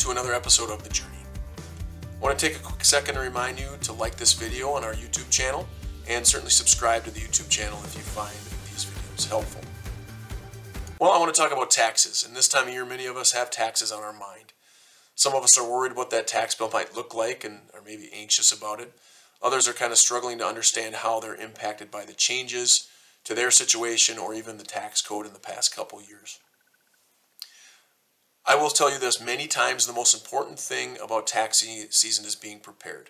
to another episode of The Journey. I want to take a quick second to remind you to like this video on our YouTube channel and certainly subscribe to the YouTube channel if you find these videos helpful. Well, I want to talk about taxes, and this time of year many of us have taxes on our mind. Some of us are worried what that tax bill might look like and are maybe anxious about it. Others are kind of struggling to understand how they're impacted by the changes to their situation or even the tax code in the past couple years. I will tell you this, many times the most important thing about tax season is being prepared.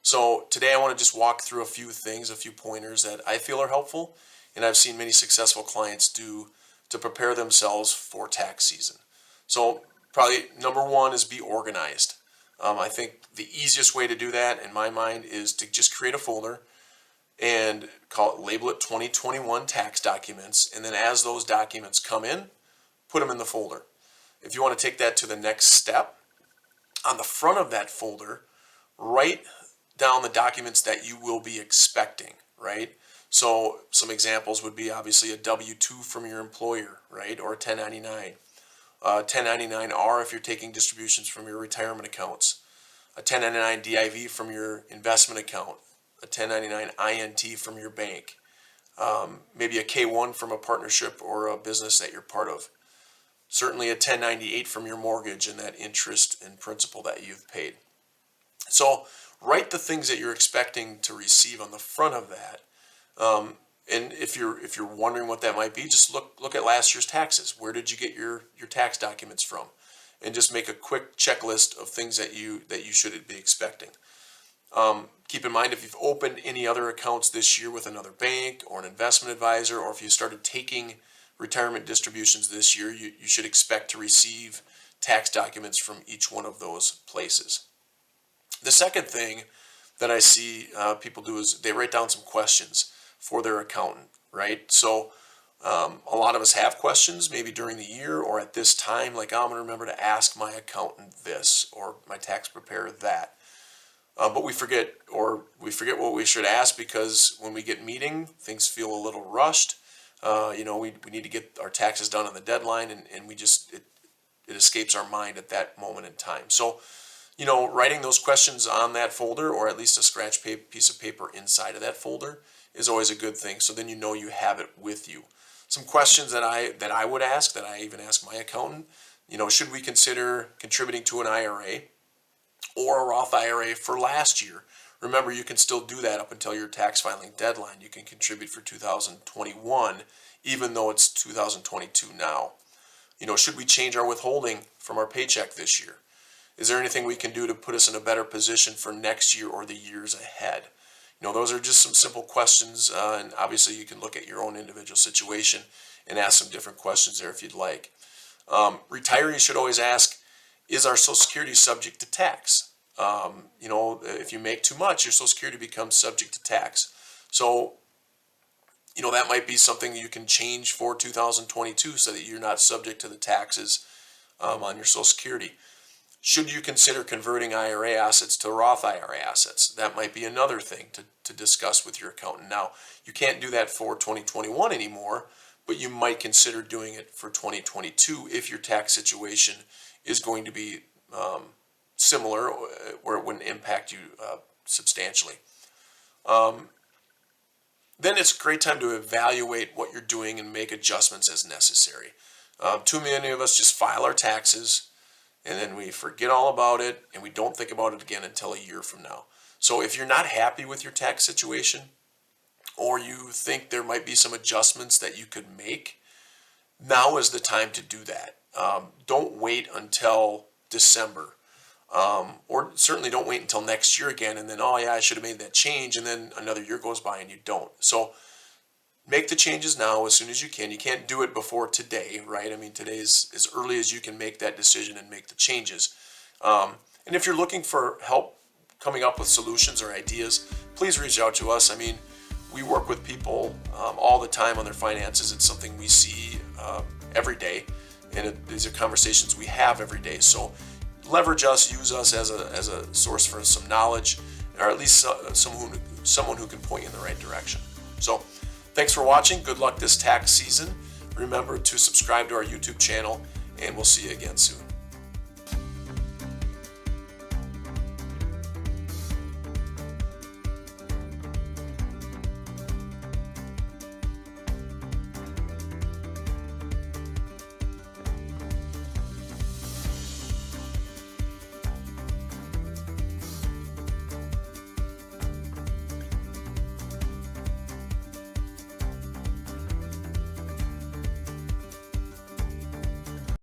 So today I want to just walk through a few things, a few pointers that I feel are helpful and I've seen many successful clients do to prepare themselves for tax season. So probably number one is be organized. I think the easiest way to do that in my mind is to just create a folder and label it 2021 tax documents, and then as those documents come in, put them in the folder. If you want to take that to the next step, on the front of that folder, write down the documents that you will be expecting, right? So some examples would be obviously a W-2 from your employer, right? Or a 1099. 1099-R if you're taking distributions from your retirement accounts. A 1099 DIV from your investment account. A 1099 INT from your bank. Maybe a K-1 from a partnership or a business that you're part of. Certainly a 1098 from your mortgage and that interest and principal that you've paid. So write the things that you're expecting to receive on the front of that. And if you're wondering what that might be, just look at last year's taxes. Where did you get your tax documents from? And just make a quick checklist of things that you should be expecting. Keep in mind, if you've opened any other accounts this year with another bank or an investment advisor, or if you started taking retirement distributions this year, you should expect to receive tax documents from each one of those places. The second thing that I see people do is they write down some questions for their accountant, right? So a lot of us have questions maybe during the year or at this time, like, I'm going to remember to ask my accountant this or my tax preparer that. But we forget what we should ask because when we get meeting, things feel a little rushed. We need to get our taxes done on the deadline, and it escapes our mind at that moment in time. So, writing those questions on that folder, or at least a scratch piece of paper inside of that folder, is always a good thing. So then you have it with you. Some questions that I would ask, that I even ask my accountant, should we consider contributing to an IRA or a Roth IRA for last year? Remember, you can still do that up until your tax filing deadline. You can contribute for 2021, even though it's 2022 now. Should we change our withholding from our paycheck this year? Is there anything we can do to put us in a better position for next year or the years ahead? Those are just some simple questions, and obviously you can look at your own individual situation and ask some different questions there if you'd like. Retirees should always ask, is our Social Security subject to tax? If you make too much, your Social Security becomes subject to tax. So, that might be something you can change for 2022 so that you're not subject to the taxes on your Social Security. Should you consider converting IRA assets to Roth IRA assets? That might be another thing to discuss with your accountant. Now, you can't do that for 2021 anymore, but you might consider doing it for 2022 if your tax situation is going to be similar, where it wouldn't impact you substantially. Then it's a great time to evaluate what you're doing and make adjustments as necessary. Too many of us just file our taxes and then we forget all about it and we don't think about it again until a year from now. So if you're not happy with your tax situation, or you think there might be some adjustments that you could make, now is the time to do that. Don't wait until December. Or certainly don't wait until next year again and then, oh yeah, I should have made that change, and then another year goes by and you don't. So make the changes now as soon as you can. You can't do it before today, right? I mean, today is as early as you can make that decision and make the changes. And if you're looking for help coming up with solutions or ideas, please reach out to us. I mean, we work with people all the time on their finances. It's something we see every day, and these are conversations we have every day. So leverage us, use us as a source for some knowledge, or at least someone who can point you in the right direction. So thanks for watching. Good luck this tax season. Remember to subscribe to our YouTube channel, and we'll see you again soon.